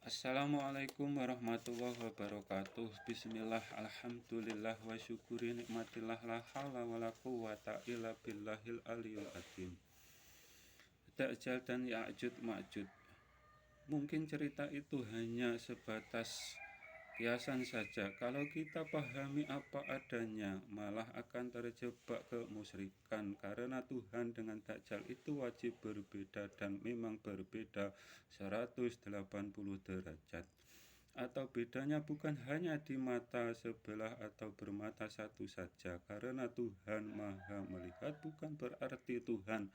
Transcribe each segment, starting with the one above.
Assalamualaikum warahmatullahi wabarakatuh. Bismillah, alhamdulillah, wa syukuri nikmatillah, la hawla wa la quwata illa billahil aliyul azim. Dajjal dan Ya'juj Ma'juj. Mungkin cerita itu hanya sebatas kiasan saja. Kalau kita pahami apa adanya, malah akan terjebak kemusyrikan. Karena Tuhan dengan Dajjal itu wajib berbeda dan memang berbeda 180 derajat. Atau bedanya bukan hanya di mata sebelah atau bermata satu saja. Karena Tuhan Maha melihat bukan berarti Tuhan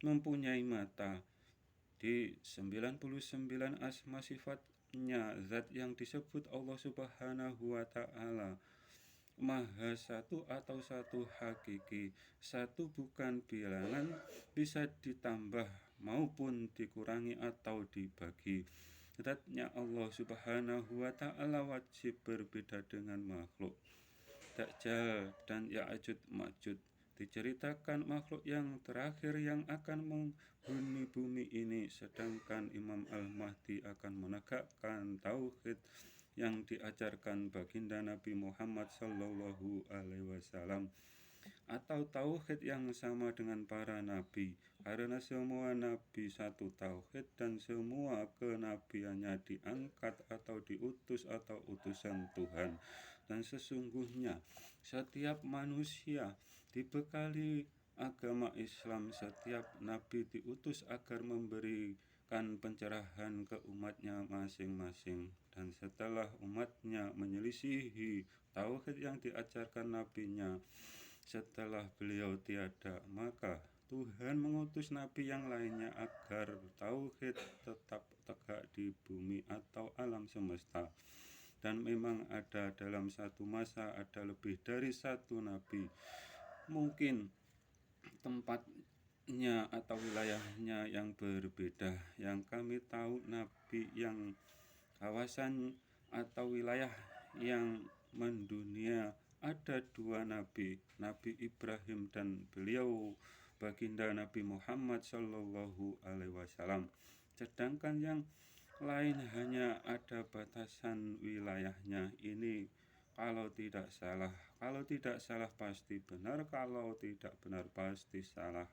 mempunyai mata. Di 99 asma sifatnya, zat yang disebut Allah Subhanahu wa Ta'ala Maha Satu atau satu hakiki. Satu bukan bilangan, bisa ditambah maupun dikurangi atau dibagi. Zatnya Allah Subhanahu wa Ta'ala wajib berbeda dengan makhluk. Dajjal dan Ya'juj Ma'juj diceritakan makhluk yang terakhir yang akan menghuni bumi ini, sedangkan Imam Al-Mahdi akan menegakkan tauhid yang diajarkan baginda Nabi Muhammad Sallallahu Alaihi Wasallam, atau tauhid yang sama dengan para nabi, karena semua nabi satu tauhid dan semua kenabiannya diangkat atau diutus atau utusan Tuhan. Dan sesungguhnya setiap manusia dibekali agama Islam. Setiap nabi diutus agar memberikan pencerahan ke umatnya masing-masing. Dan setelah umatnya menyelisihi tauhid yang diajarkan nabinya, setelah beliau tiada, maka Tuhan mengutus nabi yang lainnya agar tauhid tetap tegak di bumi atau alam semesta. Dan memang ada dalam satu masa ada lebih dari satu nabi. Mungkin tempatnya atau wilayahnya yang berbeda. Yang kami tahu nabi yang kawasan atau wilayah yang mendunia ada dua nabi, Nabi Ibrahim dan beliau baginda Nabi Muhammad Sallallahu Alaihi Wasallam. Sedangkan yang lain hanya ada batasan wilayahnya. Ini kalau tidak salah pasti benar, kalau tidak benar pasti salah.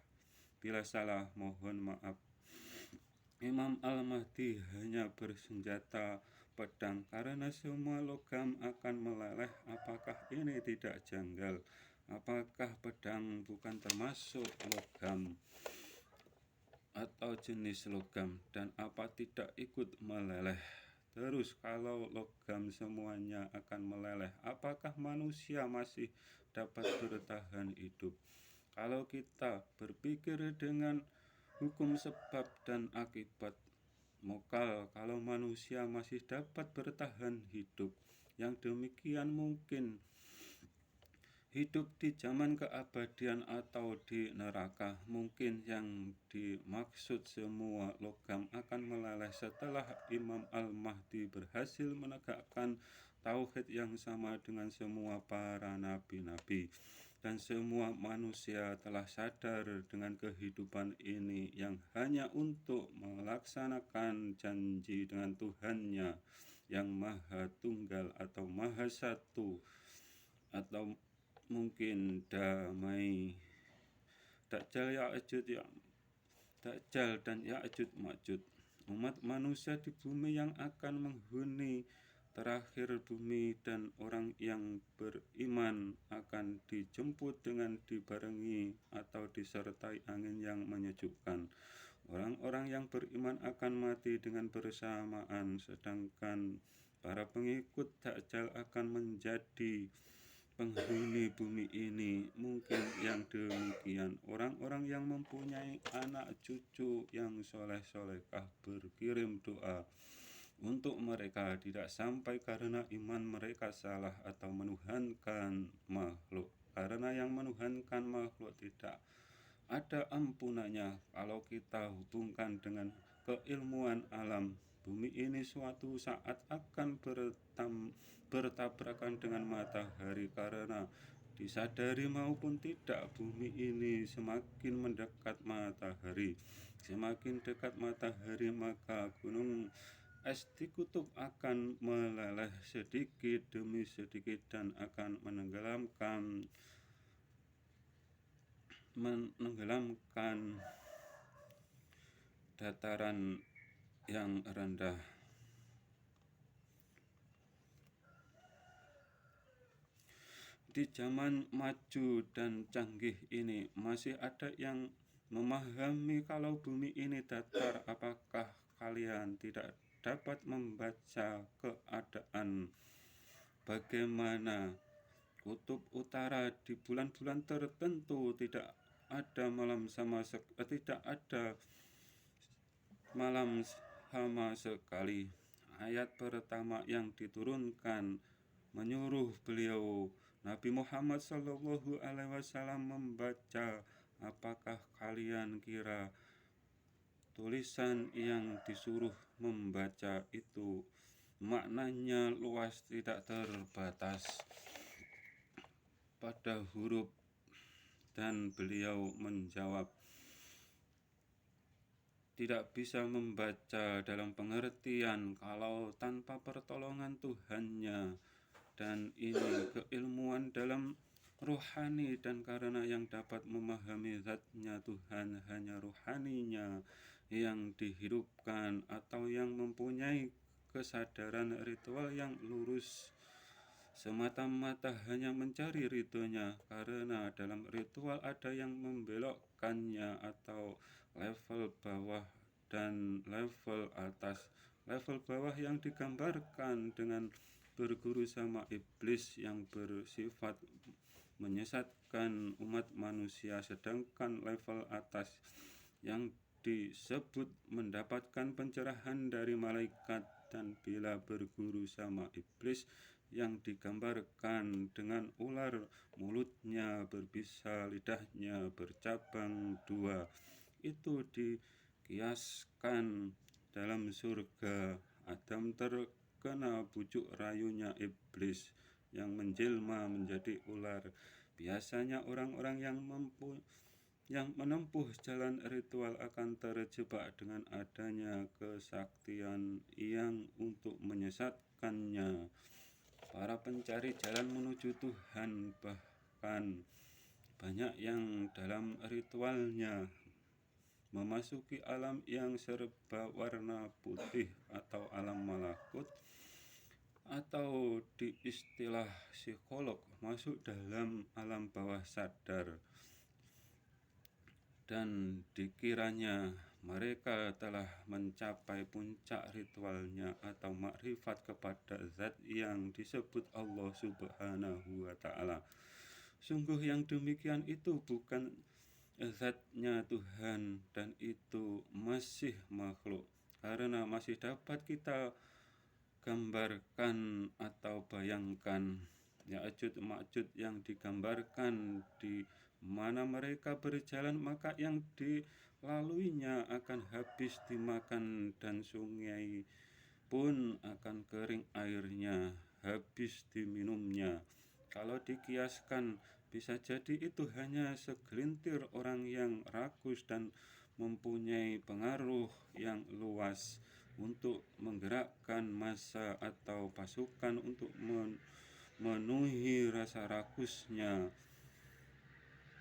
Bila salah mohon maaf. Imam Al-Mahdi hanya bersenjata pedang, karena semua logam akan meleleh. Apakah ini tidak janggal? Apakah pedang bukan termasuk logam atau jenis logam, dan apa tidak ikut meleleh? Terus kalau logam semuanya akan meleleh, apakah manusia masih dapat bertahan hidup? Kalau kita berpikir dengan hukum sebab dan akibat, mokal kalau manusia masih dapat bertahan hidup, yang demikian mungkin hidup di zaman keabadian atau di neraka. Mungkin yang dimaksud semua logam akan meleleh setelah Imam Al-Mahdi berhasil menegakkan tauhid yang sama dengan semua para nabi-nabi. Dan semua manusia telah sadar dengan kehidupan ini yang hanya untuk melaksanakan janji dengan Tuhannya yang Maha Tunggal atau Maha Satu, atau mungkin damai. Dajjal dan Ya'juj Ma'juj, umat manusia di bumi yang akan menghuni terakhir bumi, dan orang yang beriman akan dijemput dengan dibarengi atau disertai angin yang menyejukkan. Orang-orang yang beriman akan mati dengan bersamaan, sedangkan para pengikut Dajjal akan menjadi penghuni bumi ini. Mungkin yang demikian orang-orang yang mempunyai anak cucu yang soleh-solehah berkirim doa untuk mereka tidak sampai karena iman mereka salah atau menuhankan makhluk. Karena yang menuhankan makhluk tidak ada ampunannya. Kalau kita hubungkan dengan keilmuan alam, bumi ini suatu saat akan bertabrakan dengan matahari, karena disadari maupun tidak, bumi ini semakin mendekat matahari. Semakin dekat matahari, maka gunung es di kutub akan meleleh sedikit demi sedikit dan akan menenggelamkan dataran yang rendah. Di zaman maju dan canggih ini masih ada yang memahami kalau bumi ini datar. Apakah kalian tidak dapat membaca keadaan bagaimana kutub utara di bulan-bulan tertentu tidak ada malam sama sekali. Ayat pertama yang diturunkan menyuruh beliau Nabi Muhammad SAW membaca. Apakah kalian kira tulisan yang disuruh membaca itu maknanya luas tidak terbatas pada huruf? Dan beliau menjawab, tidak bisa membaca dalam pengertian kalau tanpa pertolongan Tuhannya. Dan ini keilmuan dalam rohani, dan karena yang dapat memahami zatnya Tuhan hanya rohaninya yang dihidupkan atau yang mempunyai kesadaran ritual yang lurus semata-mata hanya mencari ridhonya, karena dalam ritual ada yang membelokkannya atau level bawah dan level atas. Level bawah yang digambarkan dengan berguru sama iblis yang bersifat menyesatkan umat manusia, sedangkan level atas yang disebut mendapatkan pencerahan dari malaikat. Dan bila berguru sama iblis yang digambarkan dengan ular, mulutnya berbisa, lidahnya bercabang dua, itu dikiaskan dalam surga. Adam terkena bujuk rayunya iblis yang menjelma menjadi ular. Biasanya orang-orang yang menempuh jalan ritual akan terjebak dengan adanya kesaktian yang untuk menyesatkannya. Para pencari jalan menuju Tuhan bahkan banyak yang dalam ritualnya memasuki alam yang serba warna putih atau alam malakut, atau di istilah psikolog masuk dalam alam bawah sadar. Dan dikiranya mereka telah mencapai puncak ritualnya atau makrifat kepada zat yang disebut Allah Subhanahu wa Ta'ala. Sungguh yang demikian itu bukan zatnya Tuhan, dan itu masih makhluk, karena masih dapat kita gambarkan atau bayangkan. Ya'juj Ma'juj yang digambarkan di mana mereka berjalan, maka yang dilaluinya akan habis dimakan, dan sungai pun akan kering airnya habis diminumnya. Kalau dikiaskan, bisa jadi itu hanya segelintir orang yang rakus dan mempunyai pengaruh yang luas untuk menggerakkan massa atau pasukan untuk memenuhi rasa rakusnya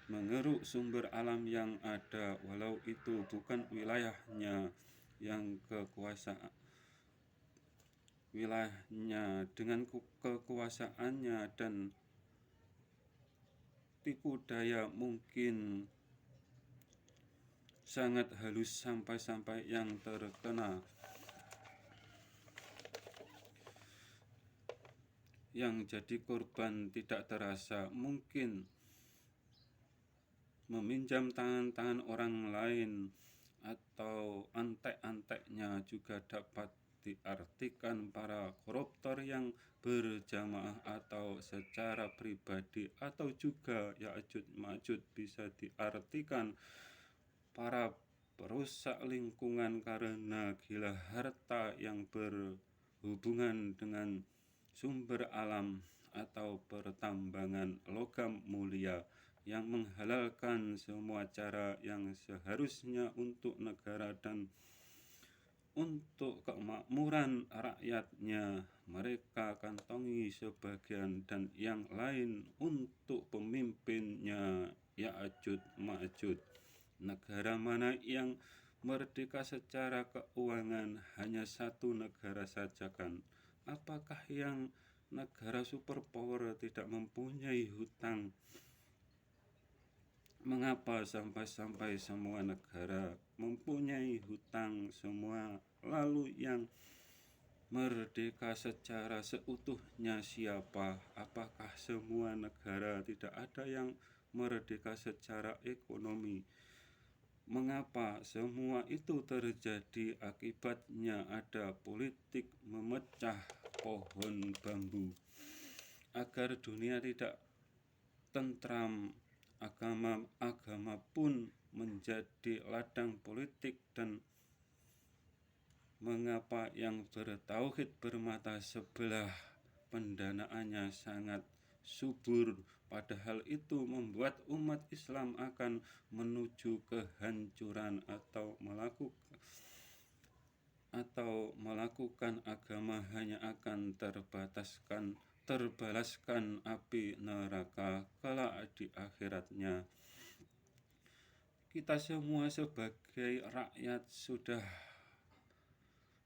mengeruk sumber alam yang ada, walau itu bukan wilayahnya dengan kekuasaannya dan tipu daya mungkin sangat halus sampai yang terkena yang jadi korban tidak terasa. Mungkin meminjam tangan-tangan orang lain atau antek-anteknya juga dapat diartikan para koruptor yang berjamaah atau secara pribadi, atau juga Ya'juj Ma'juj bisa diartikan para perusak lingkungan karena gila harta yang berhubungan dengan sumber alam atau pertambangan logam mulia yang menghalalkan semua cara yang seharusnya untuk negara dan untuk kemakmuran rakyatnya mereka kantongi sebagian dan yang lain untuk pemimpinnya Ya'juj Ma'juj. Negara mana yang merdeka secara keuangan? Hanya satu negara saja kan? Apakah yang negara superpower tidak mempunyai hutang? Mengapa sampai semua negara mempunyai hutang semua? Lalu yang merdeka secara seutuhnya siapa? Apakah semua negara? Tidak ada yang merdeka secara ekonomi. Mengapa semua itu terjadi? Akibatnya ada politik memecah pohon bambu. Agar dunia tidak tentram, agama pun menjadi ladang politik. Dan mengapa yang bertauhid bermata sebelah pendanaannya sangat subur, padahal itu membuat umat Islam akan menuju kehancuran atau melakukan agama hanya akan terbalaskan api neraka kelak di akhiratnya. Kita semua sebagai rakyat sudah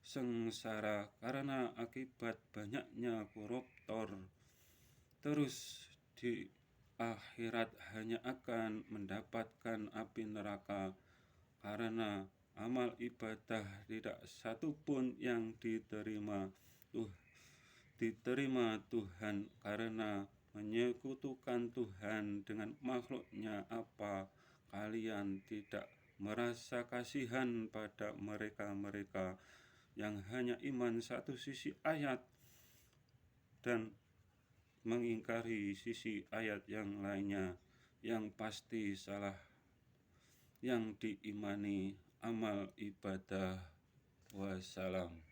sengsara karena akibat banyaknya koruptor. Terus di akhirat hanya akan mendapatkan api neraka karena amal ibadah tidak satu pun yang diterima Tuhan karena menyekutukan Tuhan dengan makhluknya. Apa kalian tidak merasa kasihan pada mereka-mereka yang hanya iman satu sisi ayat dan mengingkari sisi ayat yang lainnya yang pasti salah yang diimani amal ibadah? Wassalam.